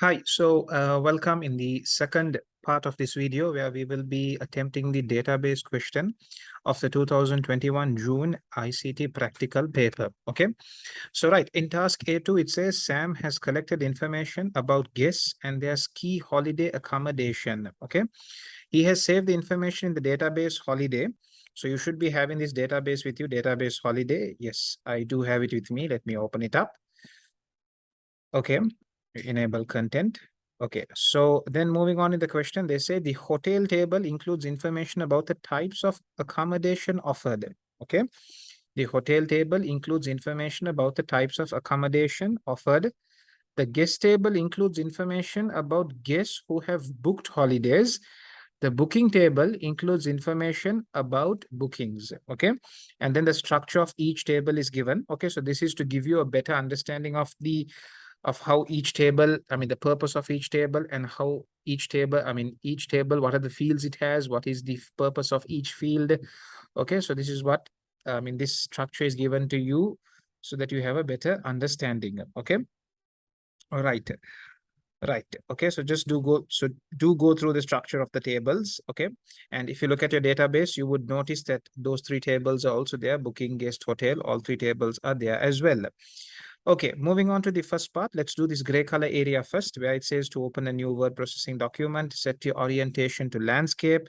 Hi, so welcome in the second part of this video where we will be attempting the database question of the 2021 June ICT practical paper. Okay, so right, in task A2, it says Sam has collected information about guests and their ski holiday accommodation. Okay, he has saved the information in the database holiday. So you should be having this database with you, database holiday. Yes, I do have it with me. Let me open it up. Okay, enable content. Okay, so then moving on in the question, they say the hotel table includes information about the types of accommodation offered. Okay, the hotel table includes information about the types of accommodation offered. The guest table includes information about guests who have booked holidays. The booking table includes information about bookings. Okay, and then the structure of each table is given. Okay, so this is to give you a better understanding of how each table, the purpose of each table and how each table, each table, what are the fields it has, what is the purpose of each field. Okay, so this is what, this structure is given to you so that you have a better understanding. Okay, all right. Right. Okay. So just do go through the structure of the tables. Okay. And if you look at your database, you would notice that those three tables are also there: booking, guest, hotel. All three tables are there as well. Okay, moving on to the first part, let's do this gray color area first, where it says to open a new word processing document, set your orientation to landscape,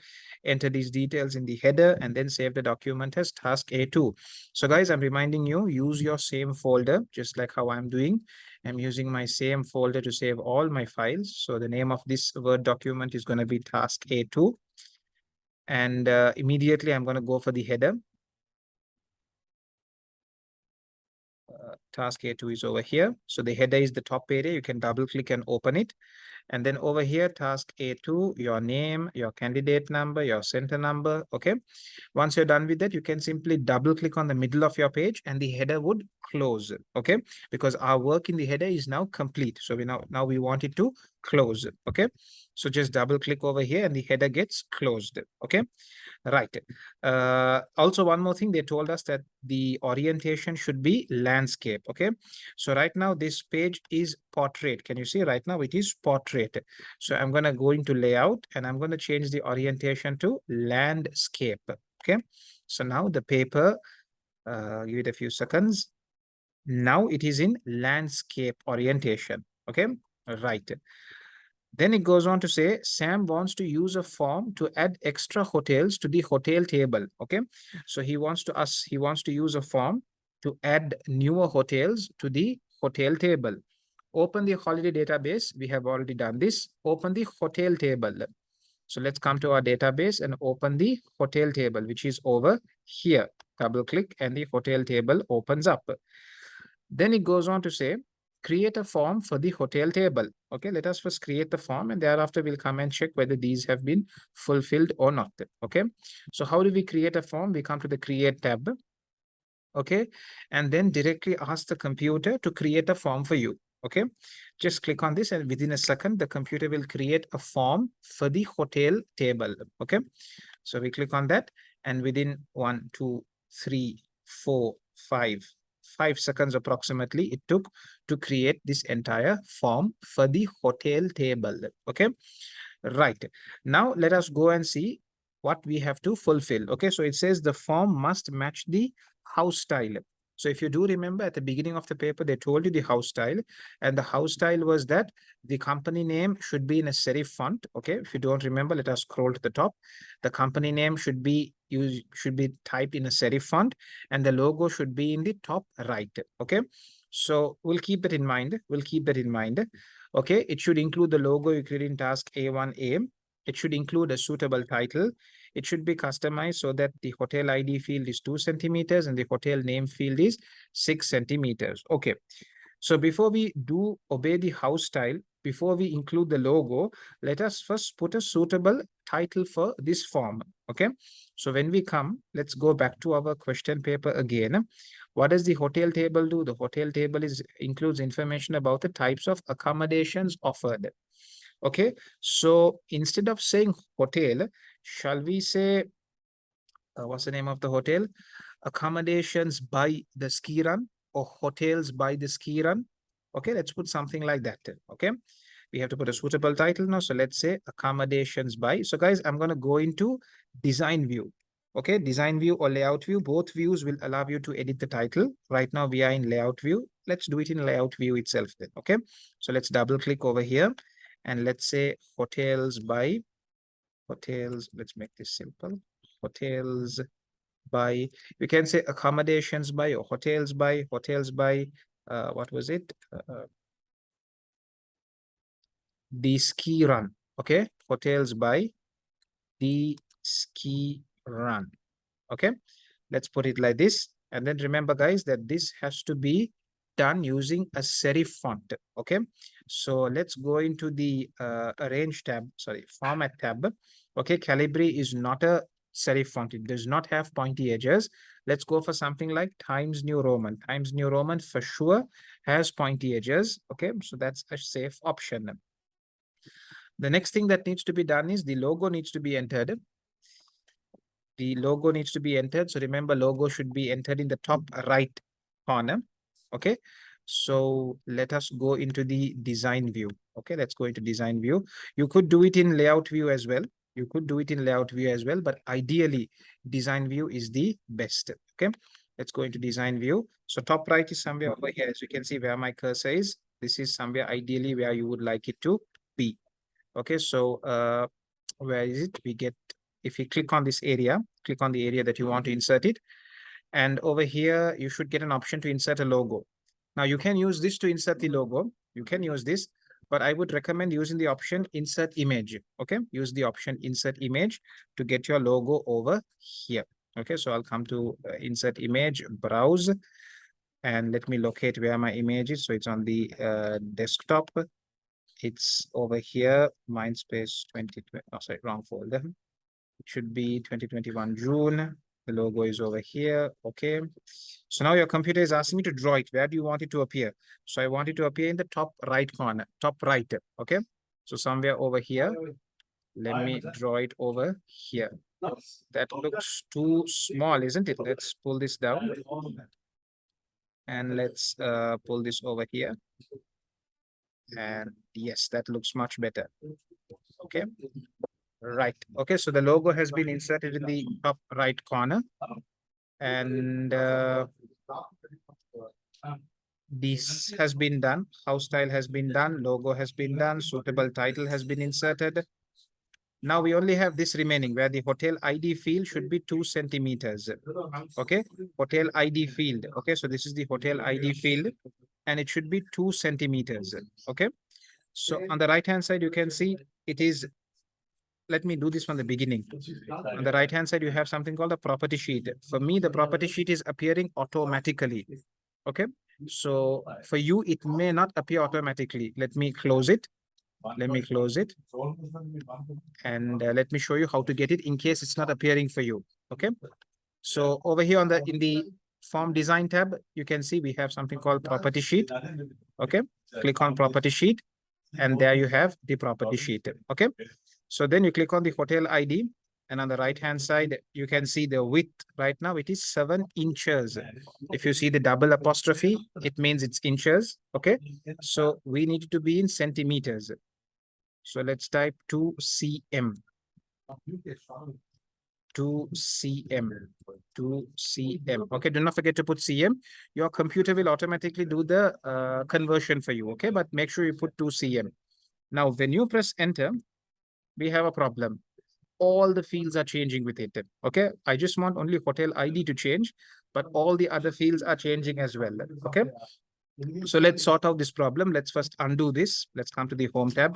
enter these details in the header, and then save the document as task A2. So guys, I'm reminding you, use your same folder, just like how I'm doing. I'm using my same folder to save all my files. So the name of this Word document is going to be task A2. And immediately I'm going to go for the header. Task A2 is over here. So the header is the top area. You can double click and open it. And then over here, task A2, your name, your candidate number, your center number. Okay. Once you're done with that, you can simply double click on the middle of your page and the header would close. Okay. Because our work in the header is now complete. So now we want it to close. Okay. So just double click over here and the header gets closed. Okay. Right. Also, one more thing, they told us that the orientation should be landscape. Okay. So right now this page is portrait. Can you see right now it is portrait. So I'm going to go into layout and I'm going to change the orientation to landscape. Okay. So now the paper, give it a few seconds. Now it is in landscape orientation. Okay. Right. Then it goes on to say, Sam wants to use a form to add extra hotels to the hotel table. Okay. So he wants to use a form to add newer hotels to the hotel table. Open the holiday database. We have already done this. Open the hotel table. So let's come to our database and open the hotel table, which is over here. Double click and the hotel table opens up. Then it goes on to say, create a form for the hotel table. Okay, let us first create the form and thereafter we'll come and check whether these have been fulfilled or not. Okay, so how do we create a form? We come to the create tab. Okay, and then directly ask the computer to create a form for you. Okay, just click on this and within a second, the computer will create a form for the hotel table. Okay, so we click on that and within 1, 2, 3, 4, 5 seconds approximately it took to create this entire form for the hotel table. Okay, right. Now let us go and see what we have to fulfill. Okay, so it says the form must match the house style. So if you do remember at the beginning of the paper, they told you the house style, and the house style was that the company name should be in a serif font. Okay, if you don't remember, let us scroll to the top. The company name should be typed in a serif font, and the logo should be in the top right. Okay, so we'll keep that in mind. Okay, it should include the logo you create in task A1A. It should include a suitable title. It should be customized so that the hotel ID field is 2 centimeters and the hotel name field is 6 centimeters. Okay. So before we do obey the house style, before we include the logo, let us first put a suitable title for this form. Okay. So when we come, let's go back to our question paper again. What does the hotel table do? The hotel table includes information about the types of accommodations offered. Okay. So instead of saying hotel, shall we say, what's the name of the hotel? Accommodations by the ski run or hotels by the ski run. Okay, let's put something like that. Okay, we have to put a suitable title now. So let's say accommodations by. So guys, I'm going to go into design view. Okay, design view or layout view, both views will allow you to edit the title. Right now we are in layout view. Let's do it in layout view itself then. Okay, so let's double click over here and let's say hotels by hotels. Let's make this simple. Hotels by, you can say accommodations by or hotels by, what was it? The ski run. Okay, hotels by the ski run. Okay, let's put it like this. And then remember guys that this has to be done using a serif font. Okay, so let's go into the arrange tab, sorry, format tab. Okay, Calibri is not a serif font. It does not have pointy edges. Let's go for something like Times New Roman. Times New Roman for sure has pointy edges. Okay, so that's a safe option. The next thing that needs to be done is the logo needs to be entered. The logo needs to be entered. So remember, logo should be entered in the top right corner. Okay. So let us go into the design view. Okay, let's go into design view. You could do it in layout view as well. You could do it in layout view as well, but ideally design view is the best. Okay, let's go into design view. So top right is somewhere over here. As you can see where my cursor is, this is somewhere ideally where you would like it to be. Okay, so where is it? We get, if you click on this area, click on the area that you want to insert it. And over here, you should get an option to insert a logo. Now you can use this to insert the logo. You can use this, but I would recommend using the option insert image. Okay, use the option insert image to get your logo over here. Okay, so I'll come to insert image, browse, and let me locate where my image is. So it's on the desktop. It's over here, Mindspace 2020. Oh, sorry, wrong folder. It should be 2021 June. The logo is over here. Okay. So now your computer is asking me to draw it. Where do you want it to appear? So I want it to appear in the top right corner, top right. Okay. So somewhere over here. Let me draw it over here. That looks too small, isn't it? Let's pull this down. And let's pull this over here. And yes, that looks much better. Okay. Right. Okay. So the logo has been inserted in the top right corner. And this has been done. House style has been done. Logo has been done. Suitable title has been inserted. Now we only have this remaining where the hotel ID field should be 2 centimeters. Okay. Hotel ID field. Okay. So this is the hotel ID field and it should be 2 centimeters. Okay. So on the right hand side, you can see it is, let me do this from the beginning. On the right hand side, you have something called a property sheet. For me, the property sheet is appearing automatically. Okay. So for you, it may not appear automatically. Let me close it. Let me close it. And let me show you how to get it in case it's not appearing for you. Okay. So over here on the, in the form design tab, you can see we have something called property sheet. Okay. Click on property sheet. And there you have the property sheet. Okay. So then you click on the hotel ID. And on the right hand side, you can see the width. Right now it is 7 inches. If you see the double apostrophe, it means it's inches. Okay. So we need to be in centimeters. So let's type 2 cm. 2 cm. 2 cm. Okay. Do not forget to put cm. Your computer will automatically do the conversion for you. Okay. But make sure you put 2 cm. Now, when you press enter, we have a problem. All the fields are changing with it. Okay. I just want only hotel ID to change, but all the other fields are changing as well. Okay. So let's sort out this problem. Let's first undo this. Let's come to the home tab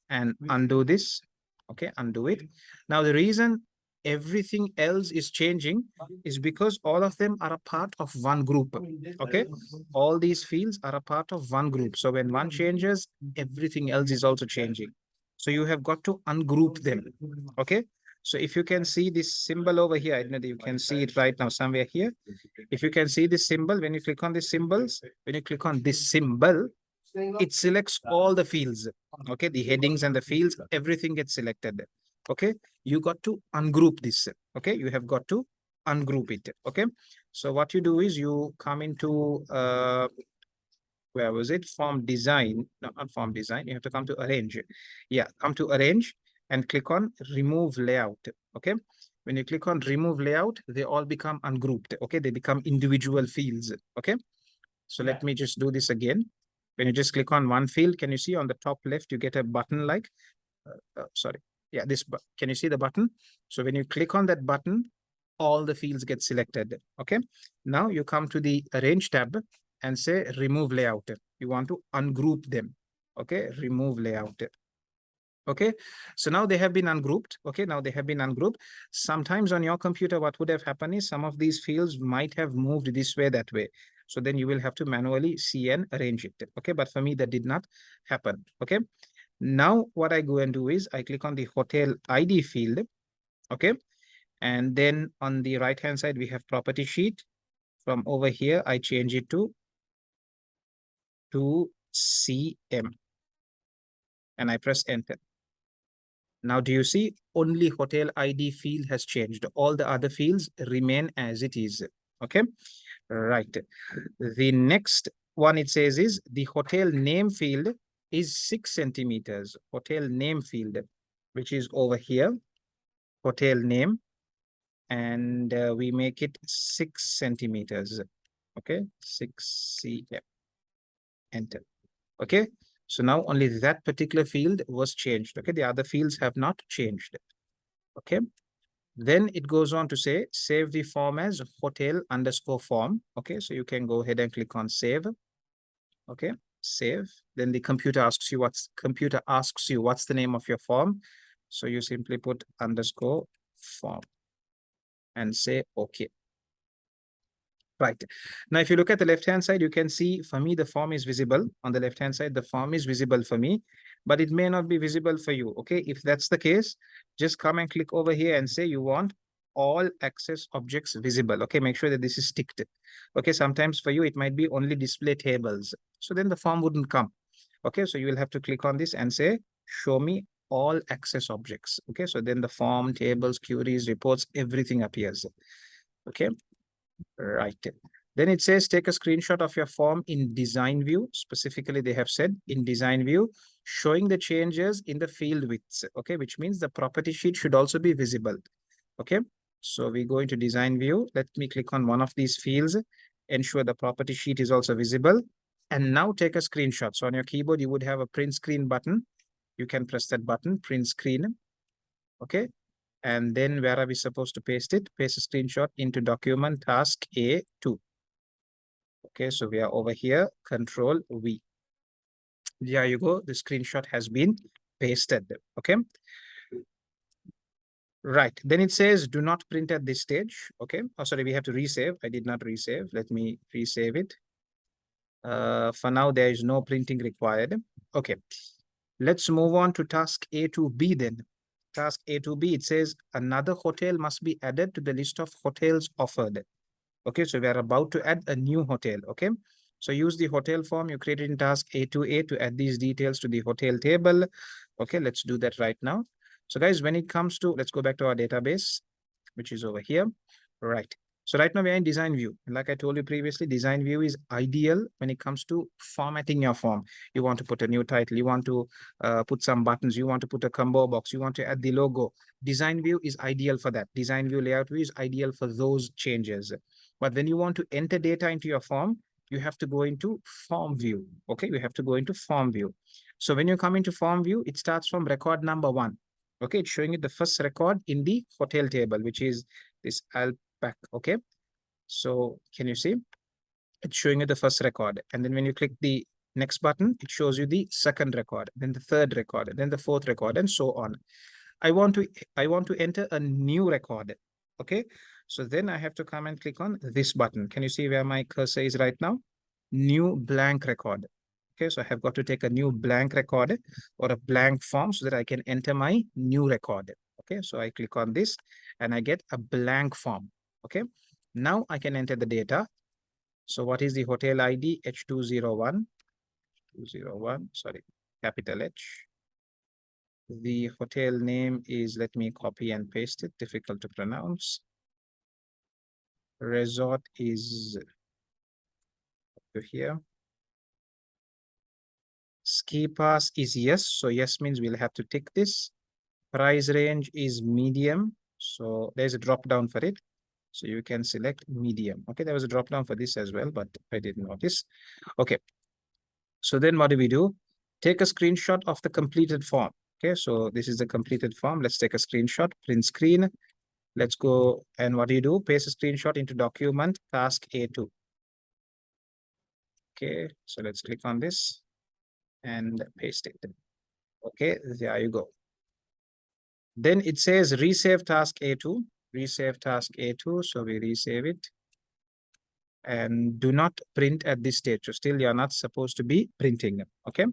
and undo this. Okay. Undo it. Now, the reason everything else is changing is because all of them are a part of one group. Okay. All these fields are a part of one group. So when one changes, everything else is also changing. So you have got to ungroup them. Okay. So if you can see this symbol over here, I know that you can see it right now somewhere here. If you can see this symbol, when you click on the symbols, when you click on this symbol, it selects all the fields. Okay. The headings and the fields, everything gets selected. Okay. You got to ungroup this. Okay. You have got to ungroup it. Okay. So what you do is you come into where was it? Form design, no, not form design. You have to come to arrange. Yeah, come to arrange and click on remove layout. Okay. When you click on remove layout, they all become ungrouped. Okay. They become individual fields. Okay. So let me just do this again. When you just click on one field, can you see on the top left, you get a button like, sorry. Yeah, can you see the button? So when you click on that button, all the fields get selected. Okay. Now you come to the arrange tab and say remove layout. You want to ungroup them. Okay. Remove layout. Okay. So now they have been ungrouped. Okay. Now they have been ungrouped. Sometimes on your computer, what would have happened is some of these fields might have moved this way, that way. So then you will have to manually see and arrange it. Okay. But for me, that did not happen. Okay. Now what I go and do is I click on the hotel ID field. Okay. And then on the right hand side, we have property sheet. From over here, I change it to 2CM and I press enter. Now, do you see only hotel ID field has changed? All the other fields remain as it is. Okay, right. The next one it says is the hotel name field is 6 centimeters. Hotel name field, which is over here, hotel name, and we make it 6 centimeters. Okay, 6 cm. Enter. Okay, so now only that particular field was changed. Okay, the other fields have not changed. Okay, then it goes on to say save the form as hotel underscore form. Okay, so you can go ahead and click on save. Okay, save. Then the computer asks you what's the name of your form. So you simply put underscore form and say okay. Right. Now, if you look at the left-hand side, you can see for me, the form is visible. On the left-hand side, the form is visible for me, but it may not be visible for you. Okay. If that's the case, just come and click over here and say you want all access objects visible. Okay. Make sure that this is ticked. Okay. Sometimes for you, it might be only display tables. So then the form wouldn't come. Okay. So you will have to click on this and say, show me all access objects. Okay. So then the form, tables, queries, reports, everything appears. Okay. Right. Then it says take a screenshot of your form in design view. Specifically, they have said in design view, showing the changes in the field widths. Okay, which means the property sheet should also be visible. Okay, so we go into design view. Let me click on one of these fields, ensure the property sheet is also visible. And now take a screenshot. So on your keyboard, you would have a print screen button. You can press that button, print screen. Okay, and then where are we supposed to paste it? Paste a screenshot into document task A2. Okay, so we are over here, Control V. There you go. The screenshot has been pasted. Okay. Right. Then it says do not print at this stage. Okay. Oh, sorry, we have to resave. I did not resave. Let me resave it. For now, there is no printing required. Okay. Let's move on to task A to B then. Task A to B, it says another hotel must be added to the list of hotels offered. Okay, so we are about to add a new hotel. Okay, so use the hotel form you created in task A to add these details to the hotel table. Okay, let's do that right now. So guys, when it comes to, let's go back to our database, which is over here. Right. So right now we are in design view. And like I told you previously, design view is ideal when it comes to formatting your form. You want to put a new title, you want to put some buttons, you want to put a combo box, you want to add the logo. Design view is ideal for that. Design view layout view is ideal for those changes. But when you want to enter data into your form, you have to go into form view. Okay, you have to go into form view. So when you come into form view, it starts from record number 1. Okay, it's showing you the first record in the hotel table, which is this alpac. Okay, so can you see? It's showing you the first record. And then when you click the next button, it shows you the second record, then the third record, then the fourth record, and so on. I want to enter a new record. Okay, so then I have to come and click on this button. Can you see where my cursor is right now? New blank record. Okay, so I have got to take a new blank record or a blank form so that I can enter my new record. Okay, so I click on this and I get a blank form. Okay, now I can enter the data. So what is the hotel ID? H201, 201, sorry, capital H. The hotel name is, let me copy and paste it, difficult to pronounce. Resort is here. Ski pass is yes. So yes means we'll have to tick this. Price range is medium. So there's a drop down for it. So you can select medium. Okay, there was a drop down for this as well, but I didn't notice. Okay. So then what do? Take a screenshot of the completed form. Okay, so this is the completed form. Let's take a screenshot, print screen. Let's go, and what do? Paste a screenshot into document task A2. Okay, so let's click on this and paste it. Okay, there you go. Then it says resave task A2, resave task A2. So we resave it and do not print at this stage. So still you're not supposed to be printing. Okay.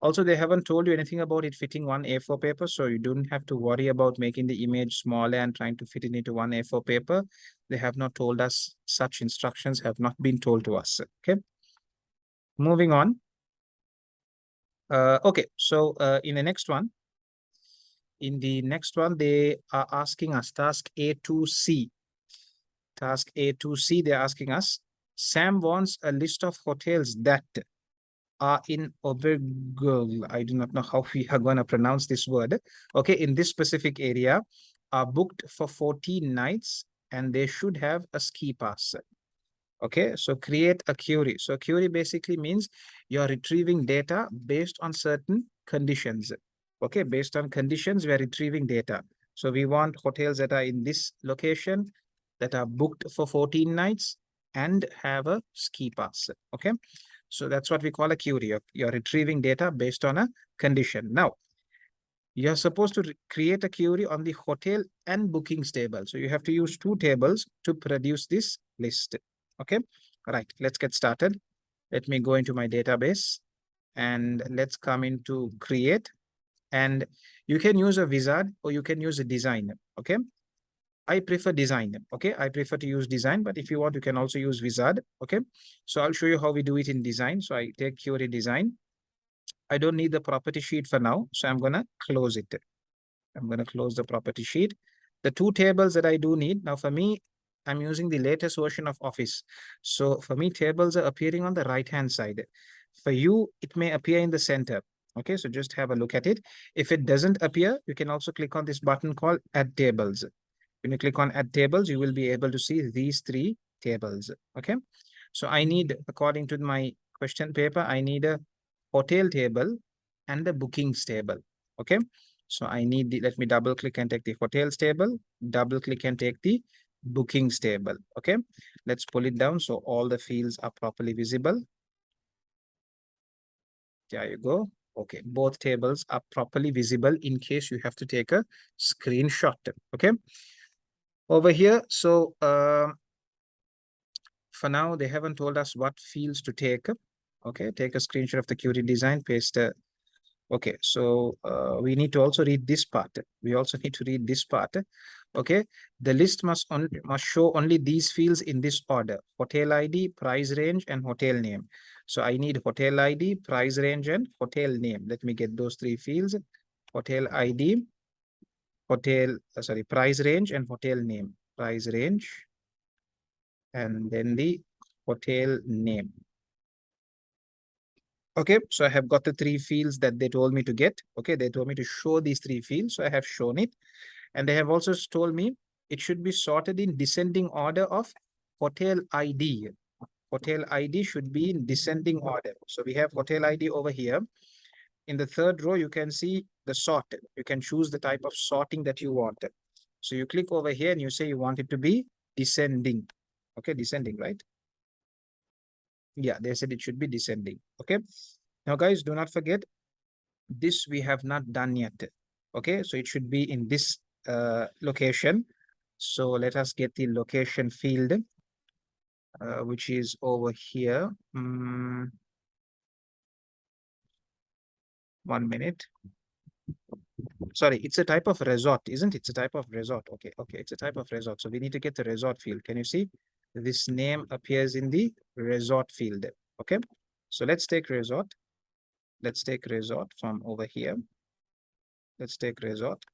Also, they haven't told you anything about it fitting one A4 paper, so you don't have to worry about making the image smaller and trying to fit it into one A4 paper. They have not told us, such instructions have not been told to us. Okay. Moving on. Okay, so in the next one, they are asking us task A2C. Task A2C, they're asking us, Sam wants a list of hotels that are in Obergurl. I do not know how we are going to pronounce this word. Okay, in this specific area are booked for 14 nights and they should have a ski pass. Okay, so create a query. So query basically means you're retrieving data based on certain conditions. Okay, based on conditions, we are retrieving data. So we want hotels that are in this location that are booked for 14 nights and have a ski pass. Okay, so that's what we call a query. You're retrieving data based on a condition. Now, you're supposed to create a query on the hotel and bookings table. So you have to use two tables to produce this list. Okay, all right, let's get started. Let me go into my database and let's come into create. And you can use a wizard or you can use a design. Okay, I prefer design. Okay, I prefer to use design, but if you want, you can also use wizard. Okay, so I'll show you how we do it in design. So I take query design. I don't need the property sheet for now, so I'm gonna close it. I'm going to close the property sheet. The two tables that I do need, now for me, I'm using the latest version of Office. So for me, tables are appearing on the right-hand side. For you, it may appear in the center. Okay, so just have a look at it. If it doesn't appear, you can also click on this button called Add Tables. When you click on Add Tables, you will be able to see these three tables. Okay, so I need, according to my question paper, I need a hotel table and the bookings table. Okay, so I need the, let me double click and take the hotels table, double click and take the bookings table. Okay, let's pull it down so all the fields are properly visible. There you go. Okay, both tables are properly visible in case you have to take a screenshot. Okay, over here. So for now, they haven't told us what fields to take. Okay, take a screenshot of the query design, paste okay, so we need to also read this part. We also need to read this part. Okay, the list must show only these fields in this order: hotel ID, price range, and hotel name. So I need hotel ID, price range, and hotel name. Let me get those three fields: hotel ID, price range, and hotel name. Price range, and then the hotel name. Okay, so I have got the three fields that they told me to get. Okay, they told me to show these three fields, so I have shown it. And they have also told me it should be sorted in descending order of hotel ID. Hotel ID should be in descending order. So we have hotel ID over here. In the third row, you can see the sort. You can choose the type of sorting that you want. So you click over here and you say you want it to be descending. Okay, descending, right? Yeah, they said it should be descending. Okay. Now, guys, do not forget, this we have not done yet. Okay, so it should be in this location. So let us get the location field, which is over here. 1 minute. Sorry, it's a type of resort, isn't it? It's a type of resort. Okay, okay, it's a type of resort. So we need to get the resort field. Can you see? This name appears in the resort field. Okay, so let's take resort. Let's take resort from over here. Let's take resort.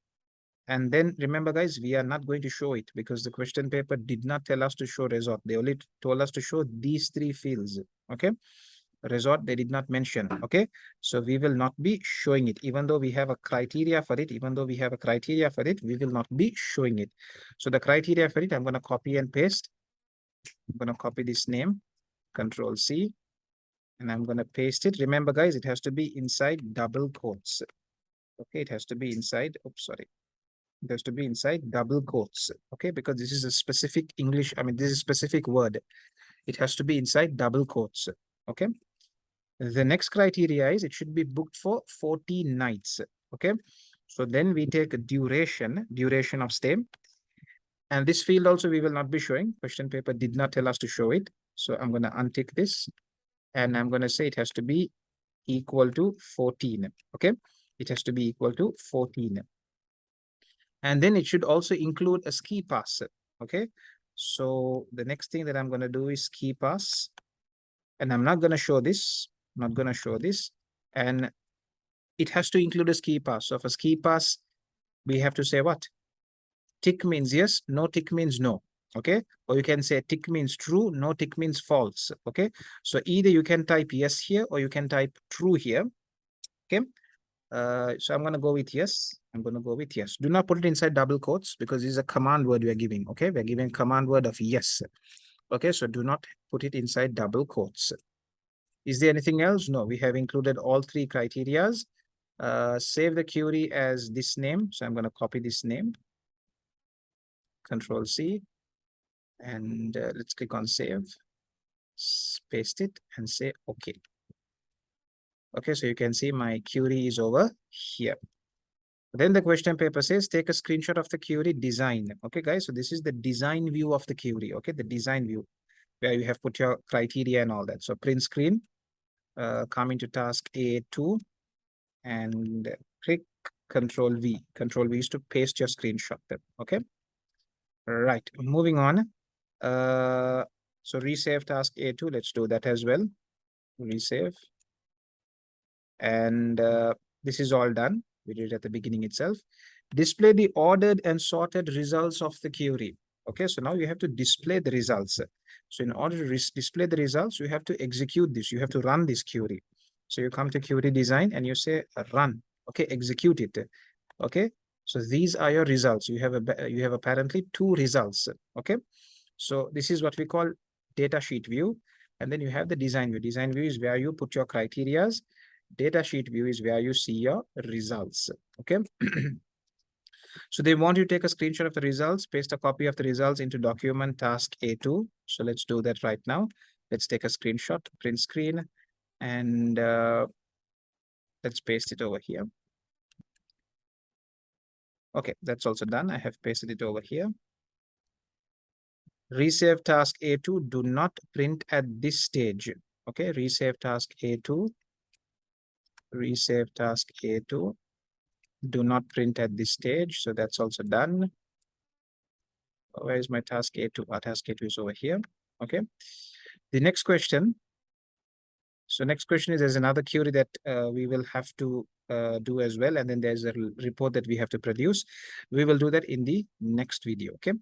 And then remember, guys, we are not going to show it because the question paper did not tell us to show resort. They only told us to show these three fields. Okay. resort, they did not mention. Okay, so we will not be showing it, even though we have a criteria for it. Even though we have a criteria for it, we will not be showing it. So the criteria for it, I'm going to copy and paste. I'm going to copy this name, Control C, and I'm going to paste it. Remember, guys, it has to be inside double quotes. Okay, it has to be inside. Oops, sorry. It has to be inside double quotes. Okay, because this is a specific English. I mean, this is a specific word. It has to be inside double quotes. Okay. The next criteria is it should be booked for 40 nights. Okay. So then we take duration of stay. And this field also we will not be showing. Question paper did not tell us to show it. So I'm going to untick this. And I'm going to say it has to be equal to 14. Okay. It has to be equal to 14. And then it should also include a ski pass. Okay. So the next thing that I'm going to do is ski pass. And I'm not going to show this. I'm not going to show this. And it has to include a ski pass. So for ski pass, we have to say what? Tick means yes, no tick means no. Okay. Or you can say tick means true, no tick means false. Okay. So either you can type yes here or you can type true here. Okay. So I'm going to go with yes. I'm going to go with yes. Do not put it inside double quotes because this is a command word we are giving. Okay. We're giving command word of yes. Okay. So do not put it inside double quotes. Is there anything else? No, we have included all three criterias. Save the query as this name. So I'm going to copy this name. Control C. And let's click on save. Paste it and say okay. Okay, so you can see my query is over here. Then the question paper says, take a screenshot of the query design. Okay, guys, so this is the design view of the query. Okay, the design view where you have put your criteria and all that. So print screen, come into task A2 and click Control V. Control V is to paste your screenshot there. Okay, right, moving on. So resave task A2. Let's do that as well. Resave. And this is all done. We did it at the beginning itself. Display the ordered and sorted results of the query. Okay, so now you have to display the results. So in order to display the results, you have to execute this. You have to run this query. So you come to query design and you say run. Okay, execute it. Okay, so these are your results. You have apparently two results. Okay, so this is what we call data sheet view. And then you have the design view. Design view is where you put your criterias. Data sheet view is where you see your results. Okay. So they want you to take a screenshot of the results, paste a copy of the results into document task A2. So let's do that right now. Let's take a screenshot, print screen, and let's paste it over here. Okay, that's also done. I have pasted it over here. Resave task A2, do not print at this stage. Okay, resave task A2. Resave task A2. Do not print at this stage. So that's also done. Where is my task A2? Our task A2 is over here. Okay. The next question. So next question is there's another query that we will have to do as well. And then there's a report that we have to produce. We will do that in the next video. Okay.